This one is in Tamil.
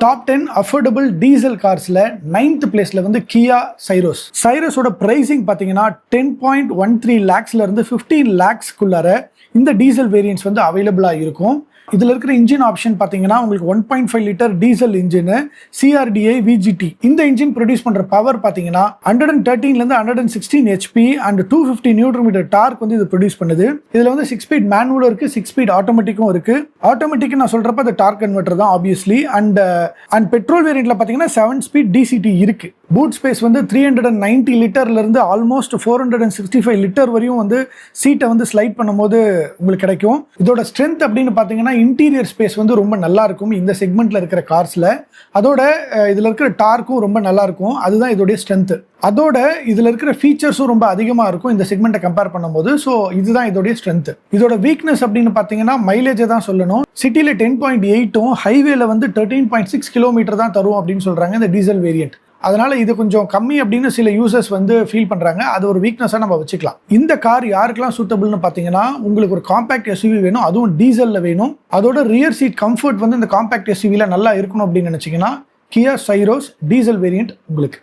டாப் 10 அஃபோர்டபுள் டீசல் கார்ஸ்ல 9th பிளேஸ்ல வந்து கியா சைரோஸ். சைரோஸோட பிரைசிங் பார்த்தீங்கன்னா 10.13 லேக்ஸ்ல இருந்து 15 லேக்ஸ்க்குள்ளார இந்த டீசல் வேரியன்ட்ஸ் வந்து அவைலபிளாக இருக்கும். இதில் இருக்கிற இன்ஜின் ஆப்ஷன் பார்த்தீங்கன்னா உங்களுக்கு 1.5 litre diesel engine CRDI VGT. இந்த இன்ஜின் ப்ரொடியூஸ் பண்ணுற பவர் பார்த்தீங்கன்னா 113லேருந்து 116 HP அண்ட் 250 நியூட்டன் டார்க் வந்து இது ப்ரொடியூஸ் பண்ணுது. இதில் வந்து 6 ஸ்பீட் மேனுவலும் இருக்குது, 6 ஸ்பீட் ஆட்டோமேட்டிக்கும் இருக்குது. ஆட்டோமேட்டிக் நான் சொல்கிறப்ப அது டார்க் கன்வெர்ட்டர் தான் ஆப்வியஸ்லி. அண்ட் பெட்ரோல் வேரியண்ட்டில் பார்த்தீங்கன்னா 7 ஸ்பீட் DCT இருக்குது. பூட் ஸ்பேஸ் வந்து 390 லிட்டர்லேருந்து ஆல்மோஸ்ட் 465 லிட்டர் வரையும் வந்து சீட்டை வந்து ஸ்லைட் பண்ணும்போது உங்களுக்கு கிடைக்கும். இதோட ஸ்ட்ரென்த் அப்படின்னு பார்த்தீங்கன்னா இன்டீரியர் ஸ்பேஸ் வந்து ரொம்ப நல்லா இருக்கும் இந்த செக்மெண்ட்ல இருக்கிற கார்ஸ்ல. அதோட இதில் இருக்கிற டார்க்கும் ரொம்ப நல்லா இருக்கும், அதுதான் இதோடைய ஸ்ட்ரென்த். அதோட இதில் இருக்கிற ஃபீச்சர்ஸும் ரொம்ப அதிகமாக இருக்கும் இந்த செக்மெண்ட்டை கம்பேர் பண்ணும்போது. ஸோ இதுதான் இதோடைய ஸ்ட்ரென்த். இதோட வீக்னஸ் அப்படின்னு பார்த்தீங்கன்னா மைலேஜை தான் சொல்லணும். சிட்டியில் 10.8ம் ஹைவேல வந்து 13.6 கிலோமீட்டர் தான் தரும் அப்படின்னு சொல்றாங்க இந்த டீசல் வேரியன்ட். அதனால இது கொஞ்சம் கம்மி அப்படின்னு சில யூசர்ஸ் வந்து ஃபீல் பண்றாங்க. அது ஒரு வீக்னஸாக நம்ம வச்சுக்கலாம். இந்த கார் யாருக்கெல்லாம் சூட்டபிள்னு பார்த்தீங்கன்னா உங்களுக்கு ஒரு காம்பேக்ட் SUV வேணும், அதுவும் டீசல்ல வேணும். அதோட ரியர் சீட் கம்ஃபர்ட் வந்து இந்த காம்பேக்ட் SUVல நல்லா இருக்கணும் அப்படின்னு நினைச்சீங்கன்னா கியா சைரோஸ் டீசல் வேரியன்ட் உங்களுக்கு.